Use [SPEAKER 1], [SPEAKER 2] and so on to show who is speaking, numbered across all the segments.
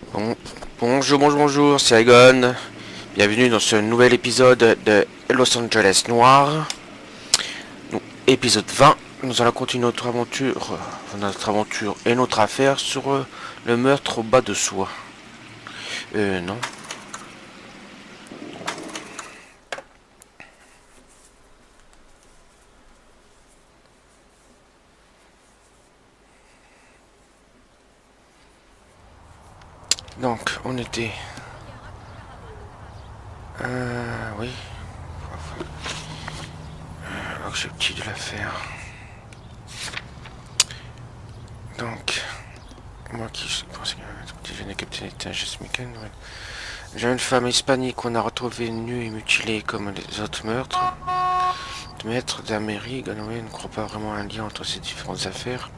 [SPEAKER 1] Bon, bonjour, c'est Egon. Bienvenue dans ce nouvel épisode de Los Angeles Noire. Donc, épisode 20. Nous allons continuer notre aventure et notre affaire sur le meurtre au bas de soie. Non. Donc, on était... oui. Alors que j'ai petit de l'affaire. Donc, moi qui pense que petit jeune capitaine était un geste mécanique. Une jeune femme hispanique qu'on a retrouvée nue et mutilée comme les autres meurtres. Le maître d'Amérique ne croit pas vraiment à un lien entre ces différentes affaires.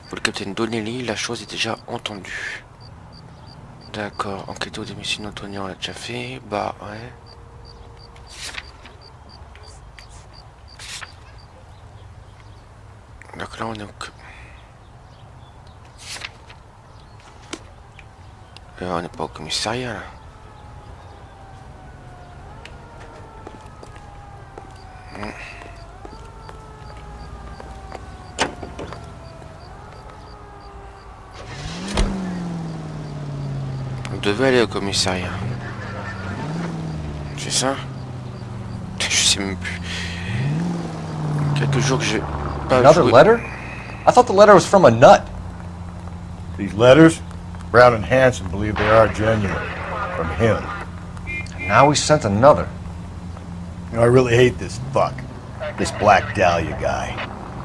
[SPEAKER 1] Pour le capitaine Donnelly, la chose est déjà entendue. D'accord, enquête au domicile d'Antonio, on l'a déjà fait. Bah ouais. Donc là on est on n'est pas au commissariat là. On devait aller au commissariat. C'est ça? Je sais même plus. Quelques jours que j'ai pas
[SPEAKER 2] Another
[SPEAKER 1] joué.
[SPEAKER 2] letter? I thought the letter was from a nut.
[SPEAKER 3] These letters, Brown and Hanson believe they are genuine. From him.
[SPEAKER 2] And now he sent another.
[SPEAKER 3] You know, I really hate this fuck. This Black Dahlia guy.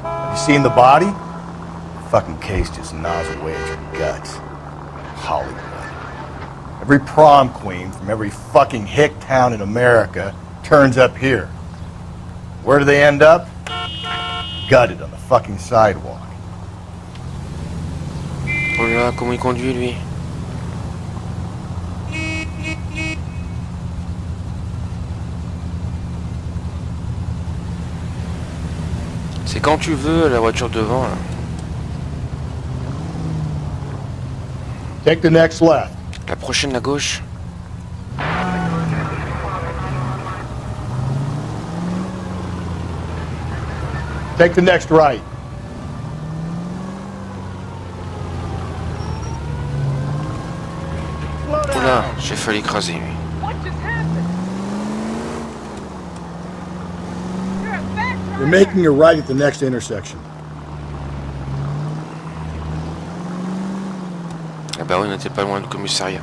[SPEAKER 3] Have you seen the body? The fucking case just gnaws away at your guts. Hollywood. Every prom queen from every fucking hick town in America turns up here. Where do they end up? Gutted on the fucking sidewalk.
[SPEAKER 1] Oh là, comment il conduit lui? C'est quand tu veux la voiture devant là.
[SPEAKER 3] Take the next left.
[SPEAKER 1] La prochaine à gauche.
[SPEAKER 3] Take the next right.
[SPEAKER 1] Oula, j'ai failli écraser lui.
[SPEAKER 3] You're making a right at the next intersection.
[SPEAKER 1] Ah bah oui, on n'était pas loin du commissariat.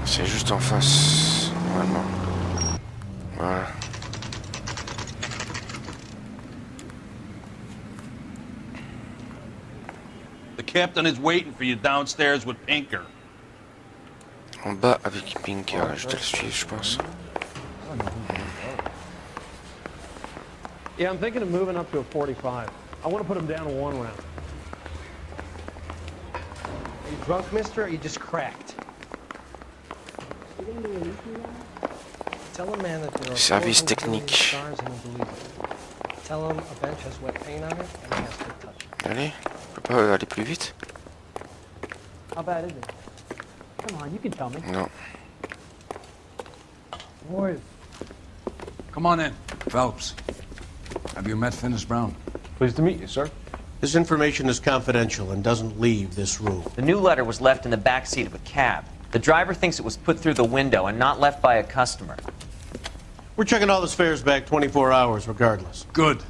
[SPEAKER 1] C'est juste en face, normalement. Voilà.
[SPEAKER 4] The captain is waiting for you downstairs with Pinker.
[SPEAKER 1] En bas avec Pinker, je dois le suivre, je pense.
[SPEAKER 5] Yeah, I'm thinking of moving up to a 45. I want to put him down to one round. Are you drunk, mister, or are you just cracked? Tell a man that there are
[SPEAKER 1] Service technique.
[SPEAKER 5] stars and he'll believe it. Tell him a bench has wet paint on it and he has to touch it.
[SPEAKER 1] Allez, on peut pas aller plus vite?
[SPEAKER 6] How bad is it? Come on, you can tell me.
[SPEAKER 1] Non.
[SPEAKER 6] Boys.
[SPEAKER 7] Come on in. Phelps, have you met Finis Brown?
[SPEAKER 2] Pleased to meet you, sir.
[SPEAKER 8] This information is confidential and doesn't leave this room.
[SPEAKER 9] The new letter was left in the back seat of a cab. The driver thinks it was put through the window and not left by a customer.
[SPEAKER 8] We're checking all this fares back 24 hours regardless.
[SPEAKER 7] Good.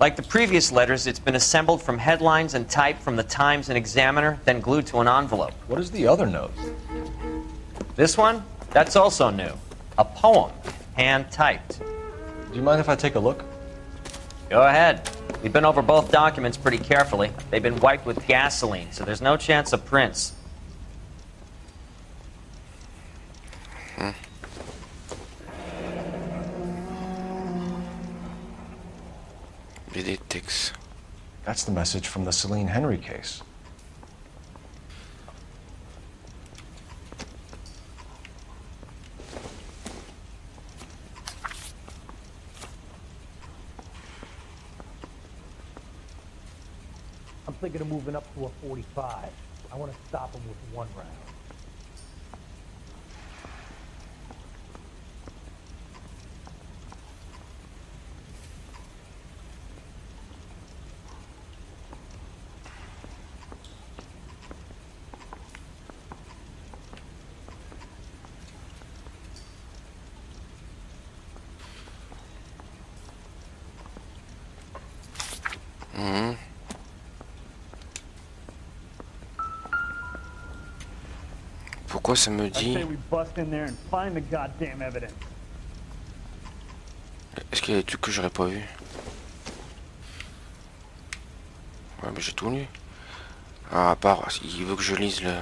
[SPEAKER 9] Like the previous letters, it's been assembled from headlines and typed from the Times and Examiner, then glued to an envelope.
[SPEAKER 2] What is the other note?
[SPEAKER 9] This one? That's also new. A poem, hand-typed.
[SPEAKER 2] Do you mind if I take a look?
[SPEAKER 9] Go ahead. We've been over both documents pretty carefully. They've been wiped with gasoline, so there's no chance of prints.
[SPEAKER 1] BD texte.
[SPEAKER 2] That's the message from the Celine Henry case.
[SPEAKER 6] I'm thinking of moving up to a 45. I want to stop him with one round.
[SPEAKER 1] Mhm. Pourquoi ça me
[SPEAKER 10] I
[SPEAKER 1] dit...
[SPEAKER 10] say we bust in there and find the goddamn evidence.
[SPEAKER 1] Est-ce qu'il y a des trucs que j'aurais pas vu? Ouais, mais j'ai tout lu. Ah, à part, il veut que je lise le...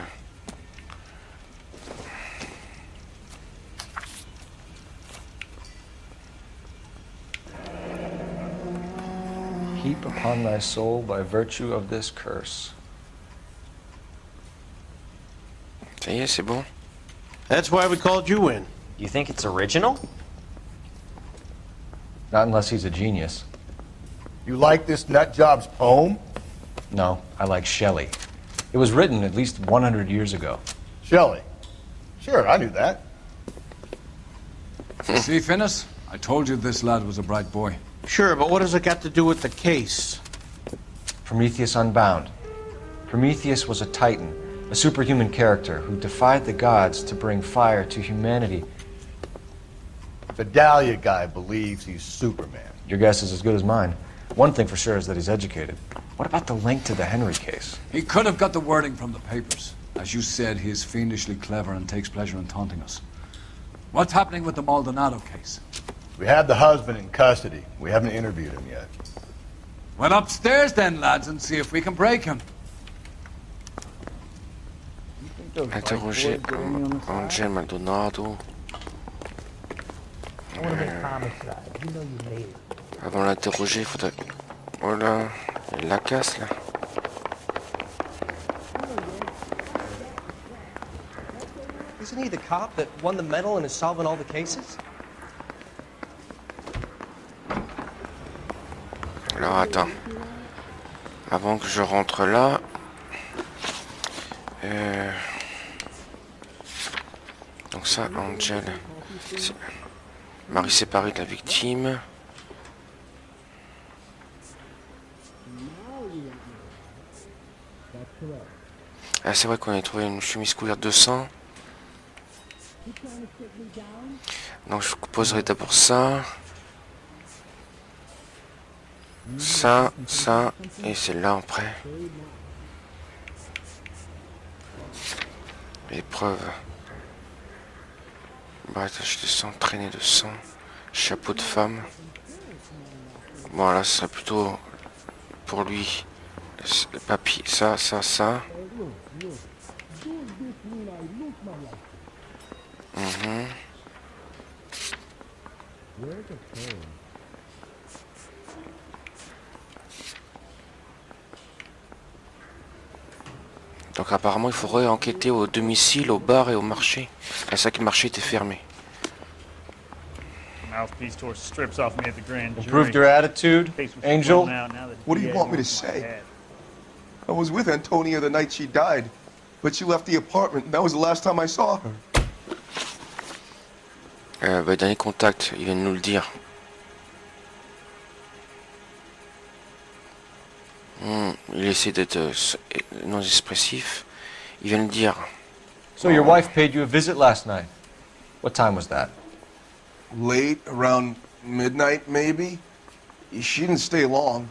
[SPEAKER 2] Heap upon thy soul by virtue of this curse.
[SPEAKER 1] Ça y est, c'est bon.
[SPEAKER 8] That's why we called you in.
[SPEAKER 9] You think it's original?
[SPEAKER 2] Not unless he's a genius.
[SPEAKER 3] You like this nutjob's poem?
[SPEAKER 2] No, I like Shelley. It was written at least 100 years ago.
[SPEAKER 3] Shelley. Sure, I knew that.
[SPEAKER 7] See, Finnis? I told you this lad was a bright boy.
[SPEAKER 8] Sure, but what has it got to do with the case?
[SPEAKER 2] Prometheus Unbound. Prometheus was a titan, a superhuman character who defied the gods to bring fire to humanity.
[SPEAKER 3] The Dahlia guy believes he's Superman.
[SPEAKER 2] Your guess is as good as mine. One thing for sure is that he's educated. What about the link to the Henry case?
[SPEAKER 7] He could have got the wording from the papers. As you said, he is fiendishly clever and takes pleasure in taunting us. What's happening with the Maldonado case?
[SPEAKER 3] We have the husband in custody. We haven't interviewed him yet.
[SPEAKER 7] Well, upstairs then, lads, and see if we can break him.
[SPEAKER 1] Interroger Angel Maldonado.
[SPEAKER 6] I want to make homicide. You know you made it.
[SPEAKER 1] Avant de l'interroger, il faudrait... Oh là, il la casse là.
[SPEAKER 5] Isn't he the cop that won the medal and is solving all the cases?
[SPEAKER 1] Alors attends. Avant que je rentre là... Donc ça, Angel... Mari séparé de la victime. Ah, c'est vrai qu'on a trouvé une chemise couverte de sang. Donc je poserai d'abord ça. Ça, ça, et celle-là après. Épreuve. Bah, tache de sang, traînée de sang. Chapeau de femme. Bon, là, ce serait plutôt pour lui. Le papier, ça, ça, ça. Mhm. Donc apparemment il faudrait enquêter au domicile, au bar et au marché. C'est ça que le marché était fermé.
[SPEAKER 10] Mouthpiece tore strips off me at the grand jury.
[SPEAKER 2] Improved your attitude,
[SPEAKER 10] Case was
[SPEAKER 2] Angel?
[SPEAKER 10] thrown out now that
[SPEAKER 11] What do you
[SPEAKER 10] DA
[SPEAKER 11] want me to
[SPEAKER 10] wants my
[SPEAKER 11] say?
[SPEAKER 10] head.
[SPEAKER 11] I was with Antonia the night she died, but she left the apartment, and that was the last time I saw her.
[SPEAKER 1] Bah, dernier contact, il vient de nous le dire. Il essaie d'être non expressif. Il vient de le dire.
[SPEAKER 2] So your wife paid you a visit last night. What time was that?
[SPEAKER 11] Late, around midnight, maybe? She didn't stay long.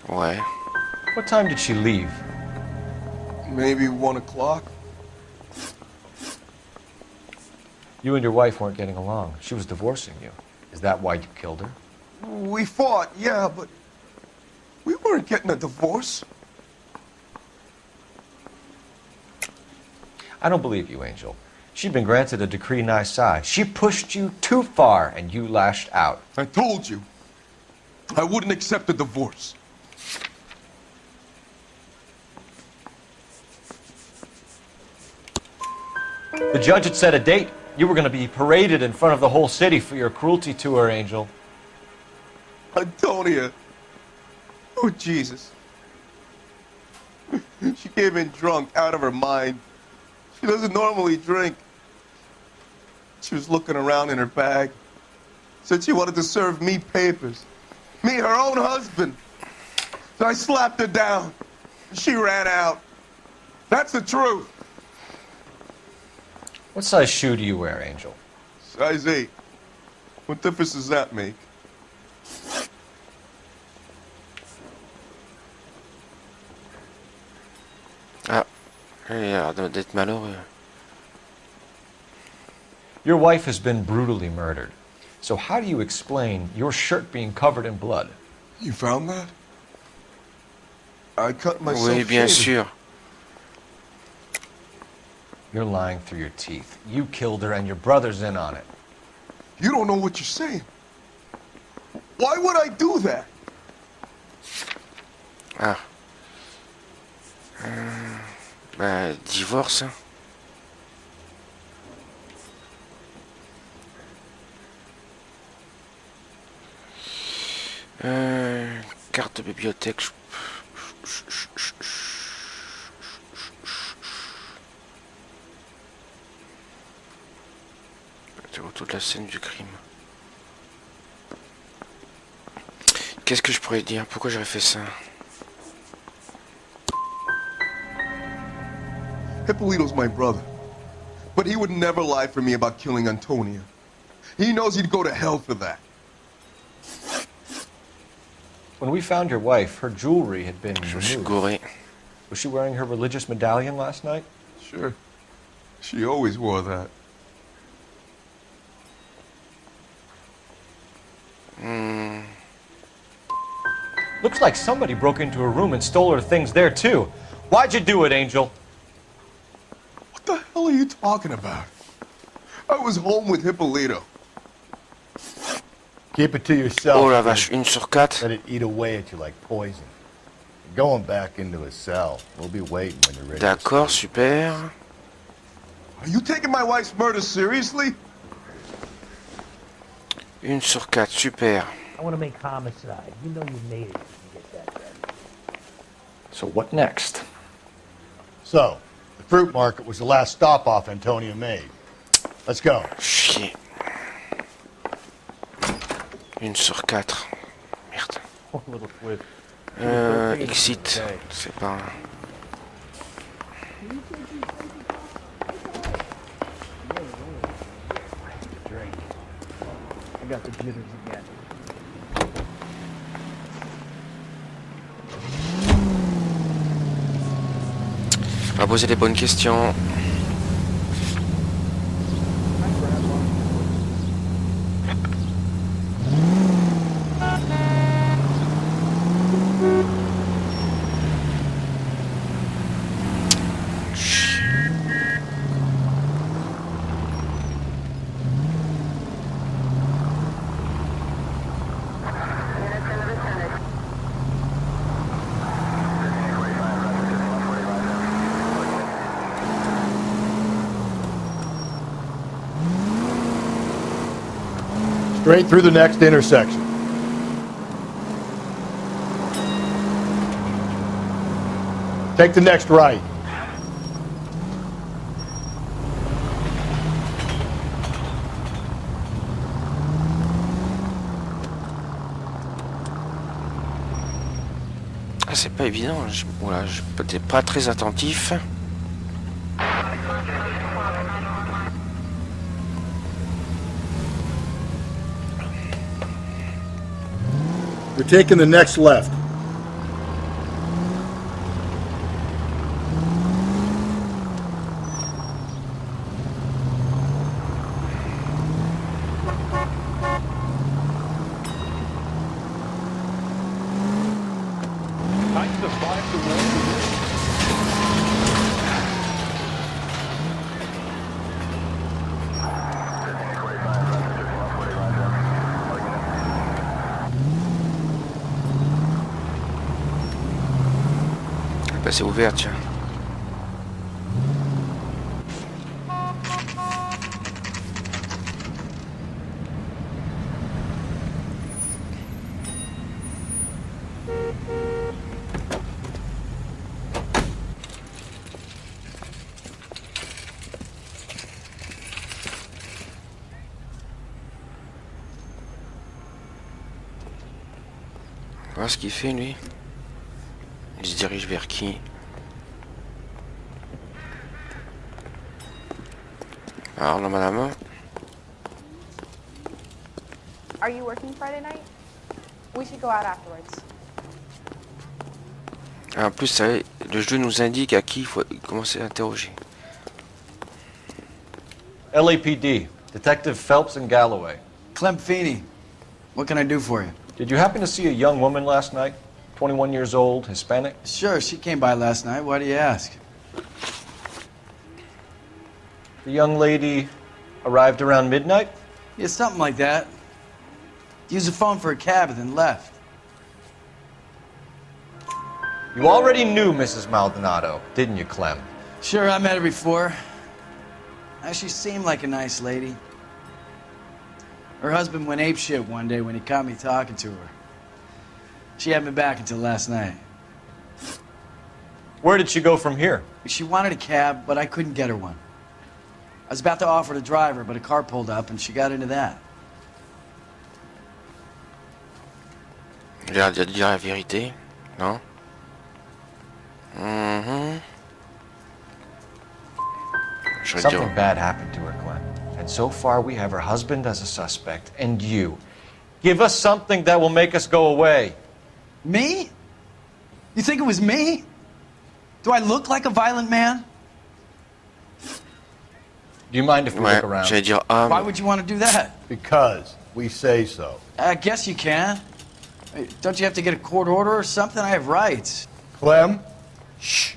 [SPEAKER 1] Ouais.
[SPEAKER 2] What time did she leave?
[SPEAKER 11] Maybe 1 o'clock.
[SPEAKER 2] You and your wife weren't getting along. She was divorcing you. Is that why you killed her?
[SPEAKER 11] We fought, yeah, but we weren't getting a divorce.
[SPEAKER 2] I don't believe you, Angel. She'd been granted a decree nisi. She pushed you too far, and you lashed out.
[SPEAKER 11] I told you. I wouldn't accept a divorce.
[SPEAKER 2] The judge had set a date. You were going to be paraded in front of the whole city for your cruelty to her, Angel.
[SPEAKER 11] Antonia. Oh, Jesus. She came in drunk, out of her mind. She doesn't normally drink. She was looking around in her bag. Said she wanted to serve me papers. Me, her own husband. So I slapped her down. She ran out. That's the truth.
[SPEAKER 2] What size shoe do you wear, Angel?
[SPEAKER 11] Size 8. What difference does that make?
[SPEAKER 1] Ah, il a l'air d'être malheureux.
[SPEAKER 2] Your wife has been brutally murdered. So how do you explain your shirt being covered in blood?
[SPEAKER 11] You found that? I cut myself
[SPEAKER 1] Oui, bien
[SPEAKER 11] shaving.
[SPEAKER 1] sûr.
[SPEAKER 2] You're lying through your teeth. You killed her and your brother's in on it.
[SPEAKER 11] You don't know what you're saying. Why would I do that?
[SPEAKER 1] Ah. Bah, divorce. Carte de bibliothèque. C'est autour de la scène du crime. Qu'est-ce que je pourrais dire? Pourquoi j'aurais fait ça?
[SPEAKER 11] Hippolito's my brother. But he would never lie for me about killing Antonia. He knows he'd go to hell for that.
[SPEAKER 2] When we found your wife, her jewelry had been
[SPEAKER 1] Je suis
[SPEAKER 2] removed.
[SPEAKER 1] gouré.
[SPEAKER 2] Was she wearing her religious medallion last night?
[SPEAKER 11] Sure. She always wore that.
[SPEAKER 2] Looks like somebody broke into her room and stole her things there, too. Why'd you do it, Angel?
[SPEAKER 11] What the hell are you talking about? I was home with Hippolito.
[SPEAKER 3] Keep it to yourself.
[SPEAKER 1] Oh la
[SPEAKER 3] kid.
[SPEAKER 1] vache, 1/4.
[SPEAKER 3] Let it eat away at you like poison. You're going back into a cell. We'll be waiting when you're ready. to
[SPEAKER 1] D'accord,
[SPEAKER 3] sleep.
[SPEAKER 1] super.
[SPEAKER 11] Are you taking my wife's murder seriously?
[SPEAKER 1] 1/4, super.
[SPEAKER 6] I want to make homicide. You know you made it if you get that done.
[SPEAKER 2] So what next?
[SPEAKER 3] So, the fruit market was the last stop-off Antonia made. Let's go.
[SPEAKER 1] Chier. 1/4. Merde.
[SPEAKER 10] Poor little twist.
[SPEAKER 1] Exit. C'est pas...
[SPEAKER 6] Drink. I got the jitters again.
[SPEAKER 1] On va poser les bonnes questions.
[SPEAKER 3] Straight through the next intersection. Take the next right.
[SPEAKER 1] Ah, c'est pas évident. Voilà, je n'étais pas très attentif.
[SPEAKER 3] You're taking the next left.
[SPEAKER 1] c'est ouvert, tiens. On va voir ce qu'il fait, lui. Il se dirige vers qui? Alors, là, madame.
[SPEAKER 12] Are you working Friday night? We should go out afterwards.
[SPEAKER 1] En plus, ça, le jeu nous indique à qui il faut commencer à interroger.
[SPEAKER 2] LAPD, Detective Phelps and Galloway.
[SPEAKER 13] Clem Feeney, what can I do for you?
[SPEAKER 2] Did you happen to see a young woman last night? 21 years old, Hispanic?
[SPEAKER 13] Sure, she came by last night. Why do you ask?
[SPEAKER 2] The young lady arrived around midnight?
[SPEAKER 13] Yeah, something like that. Used the phone for a cab and then left.
[SPEAKER 2] You already knew Mrs. Maldonado, didn't you, Clem?
[SPEAKER 13] Sure, I met her before. She seemed like a nice lady. Her husband went apeshit one day when he caught me talking to her. She had me back until last night.
[SPEAKER 2] Where did she go from here?
[SPEAKER 13] She wanted a cab, but I couldn't get her one. I was about to offer to drive her, but a car pulled up and she got into that.
[SPEAKER 1] Il a l'air de dire la vérité, non?
[SPEAKER 2] Something bad happened to her, Clem. And so far we have her husband as a suspect, and you. Give us something that will make us go away.
[SPEAKER 13] Me? You think it was me? Do I look like a violent man?
[SPEAKER 2] Do you mind if we look around?
[SPEAKER 1] J'allais dire,
[SPEAKER 13] Why would you want to do that?
[SPEAKER 3] Because we say so.
[SPEAKER 13] I guess you can. Don't you have to get a court order or something? I have rights.
[SPEAKER 3] Clem? Shh.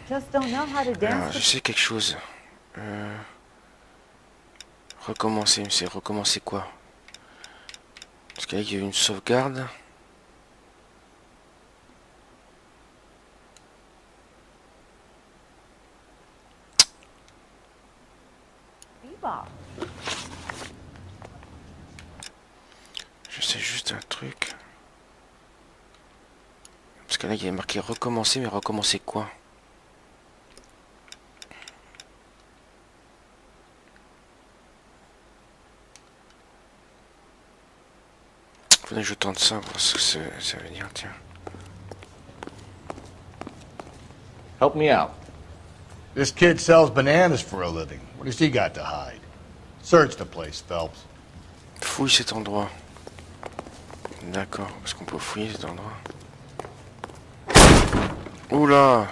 [SPEAKER 6] Just don't know how to
[SPEAKER 1] Alors,
[SPEAKER 6] dance.
[SPEAKER 1] je sais quelque chose. Recommencer, mais c'est recommencer quoi? Parce qu'il y a eu une sauvegarde. Je sais juste un truc. Parce que là, il y a marqué recommencer, mais recommencer quoi? Faudrait que je tente ça, voir ce que ça veut dire, tiens.
[SPEAKER 2] Help me out.
[SPEAKER 3] This kid sells bananas for a living. What has he got to hide? Search the place, Phelps.
[SPEAKER 1] Fouille cet endroit. D'accord, est-ce qu'on peut fouiller cet endroit? Oula!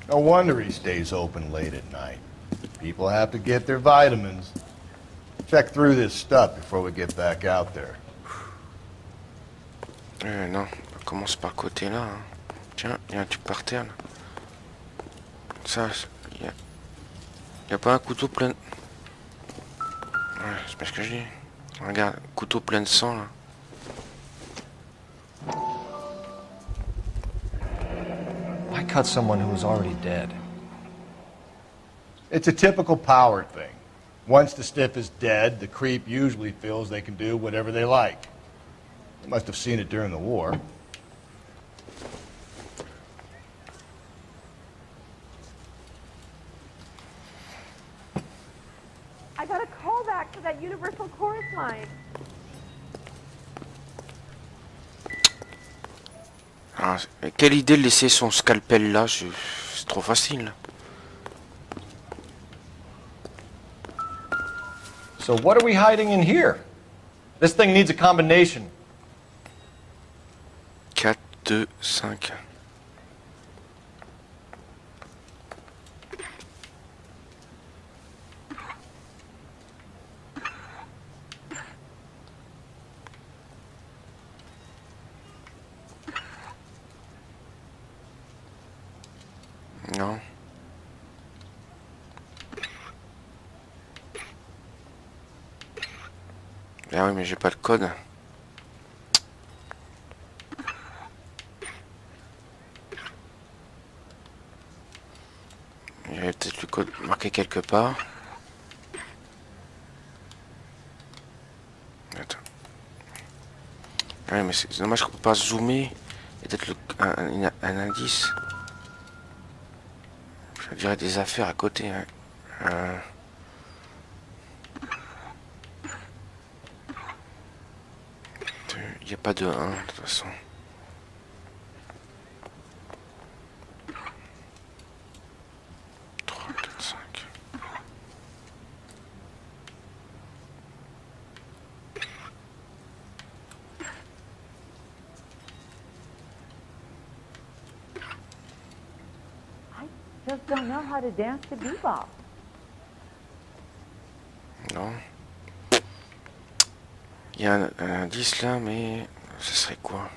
[SPEAKER 3] No wonder he stays open late at night. People have to get their vitamins. Check through this stuff before we get back out there.
[SPEAKER 1] Non, on commence par le côté là. Hein. Tiens, il y a un truc par terre là. Ça, il y a pas un couteau plein... Ouais, c'est pas ce que je dis. Regarde, couteau plein de sang là.
[SPEAKER 2] Why cut someone who was already dead?
[SPEAKER 3] It's a typical power thing. Once the stiff is dead, the creep usually feels they can do whatever they like. They must have seen it during the war.
[SPEAKER 12] I got a call back to that Universal Chorus line.
[SPEAKER 1] Ah, quelle idée de laisser son scalpel là, c'est trop facile.
[SPEAKER 2] So what are we hiding in here? This thing needs a combination.
[SPEAKER 1] 4, 2, 5. Non. Ah oui, mais j'ai pas le code. J'avais peut-être le code marqué quelque part. Attends. Ah oui, mais c'est dommage qu'on peut pas zoomer. Il y a peut-être un indice. Je dirais des affaires à côté. Hein. Il n'y a pas de 1 de toute façon.
[SPEAKER 6] Just don't know how to dance to bebop.
[SPEAKER 1] Non. Il y a un indice là, mais ce serait quoi?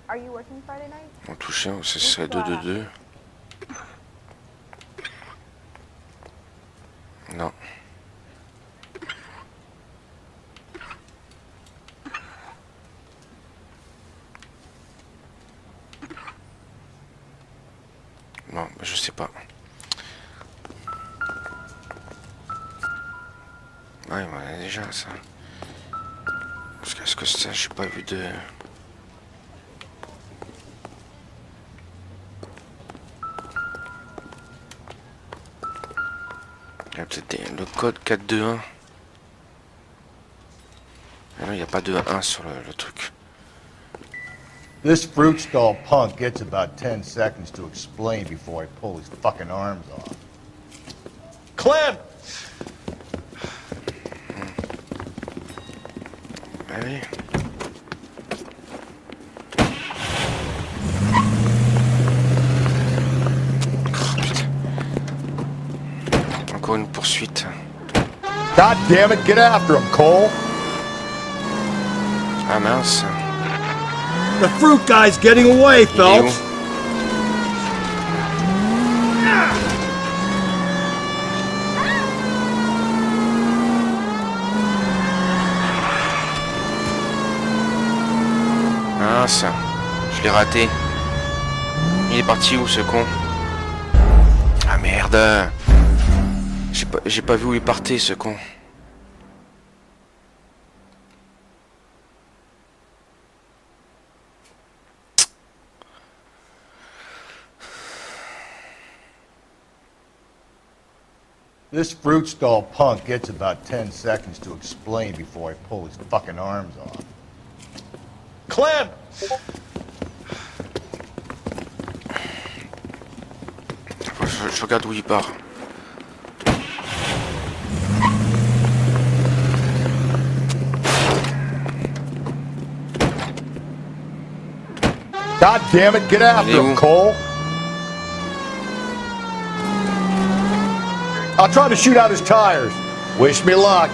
[SPEAKER 12] Are you working Friday night?
[SPEAKER 1] On touche, ce serait 2-2-2. Non. Non, je sais pas. Ouais, voilà, déjà ça. Parce que, est-ce que ça, j'ai pas vu de... Il y a peut-être le code 421. Ah non, il n'y a pas de 1 sur le truc.
[SPEAKER 3] This fruit stall punk gets about 10 seconds to explain before I pull his fucking arms off.
[SPEAKER 2] Clem!
[SPEAKER 1] Allez. Oh, putain. Encore une poursuite.
[SPEAKER 3] God damn it, get after him, Cole!
[SPEAKER 1] Ah mince.
[SPEAKER 3] The fruit guy's getting away, Phelps!
[SPEAKER 1] Mince. Je l'ai raté. Il est parti où ce con? Ah merde. J'ai pas vu où il partait ce con.
[SPEAKER 3] This fruit stall punk gets about 10 seconds to explain before I pull his fucking arms off.
[SPEAKER 2] Clem!
[SPEAKER 1] Je regarde où il part.
[SPEAKER 3] God damn it, get after him, Cole! I'll try to shoot out his tires. Wish me luck.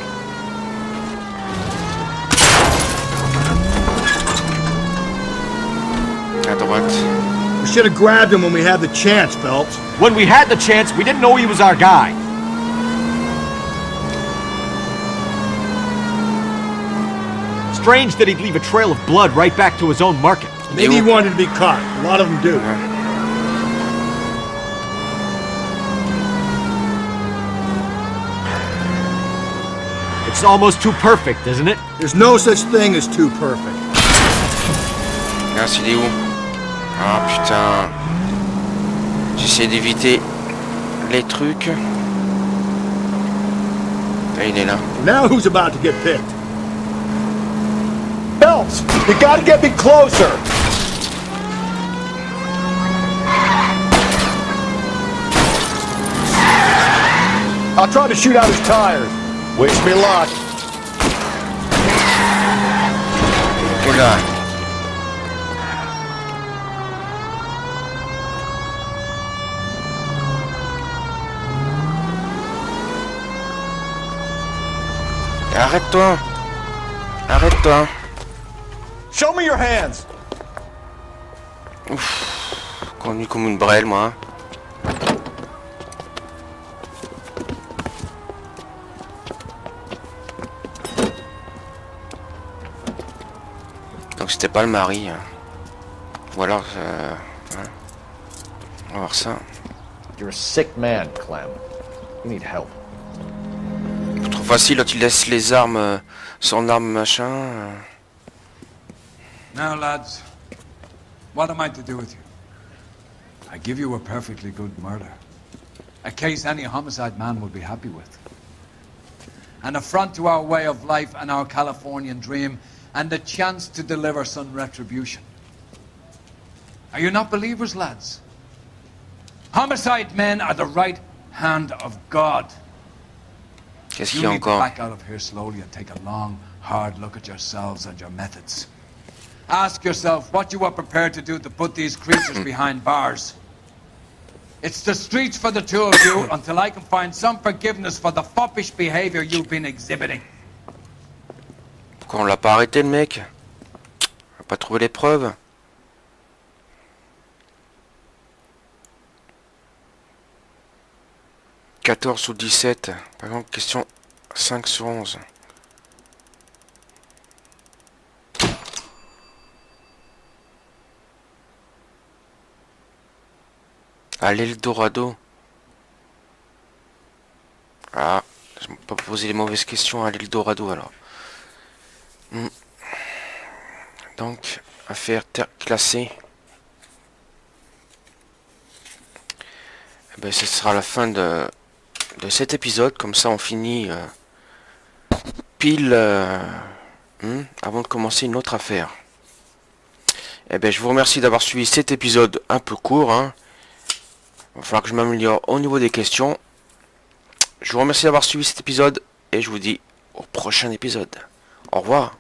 [SPEAKER 1] À droite.
[SPEAKER 3] We should have grabbed him when we had the chance, Phelps.
[SPEAKER 2] When we had the chance, we didn't know he was our guy. Strange that he'd leave a trail of blood right back to his own market.
[SPEAKER 3] Maybe he wanted to be caught. A lot of them do.
[SPEAKER 2] It's almost too perfect, isn't it?
[SPEAKER 3] There's no such thing as too perfect.
[SPEAKER 1] Mince, il est où? Ah putain. J'essaie d'éviter les trucs. Ah, il est là.
[SPEAKER 3] Now who's about to get picked? Phelps, you gotta get me closer. I'll try to shoot out his tires. Wish me luck.
[SPEAKER 1] Oula. Arrête-toi. Arrête-toi.
[SPEAKER 2] Show me your hands.
[SPEAKER 1] Conduit comme une brêle, moi. Donc c'était pas le mari. Hein. Ou alors... hein. On va voir ça.
[SPEAKER 2] You're a sick man, Clem. You need help.
[SPEAKER 1] Trop facile quand il laisse les armes, son arme machin.
[SPEAKER 7] Now, lads, what am I to do with you? I give you a perfectly good murder. A case any homicide man would be happy with. An affront to our way of life and our Californian dream, and the chance to deliver some retribution. Are you not believers, lads? Homicide men are the right hand of God.
[SPEAKER 1] Qu'est-ce
[SPEAKER 7] You
[SPEAKER 1] qu'il y a
[SPEAKER 7] need to
[SPEAKER 1] encore?
[SPEAKER 7] back out of here slowly and take a long, hard look at yourselves and your methods. Ask yourself what you are prepared to do to put these creatures behind bars. It's the streets for the two of you until I can find some forgiveness for the foppish behavior you've been exhibiting.
[SPEAKER 1] Pourquoi on l'a pas arrêté, le mec? On a pas trouvé les preuves. « 14 ou 17. Par exemple, question 5 sur 11. À l'Eldorado. Ah, je ne vais pas poser les mauvaises questions à l'Eldorado alors. Donc, affaire classée. Eh ben, ce sera la fin de cet épisode. Comme ça, on finit pile avant de commencer une autre affaire. Eh ben, je vous remercie d'avoir suivi cet épisode un peu court. Hein. Il va falloir que je m'améliore au niveau des questions. Je vous remercie d'avoir suivi cet épisode et je vous dis au prochain épisode. Au revoir.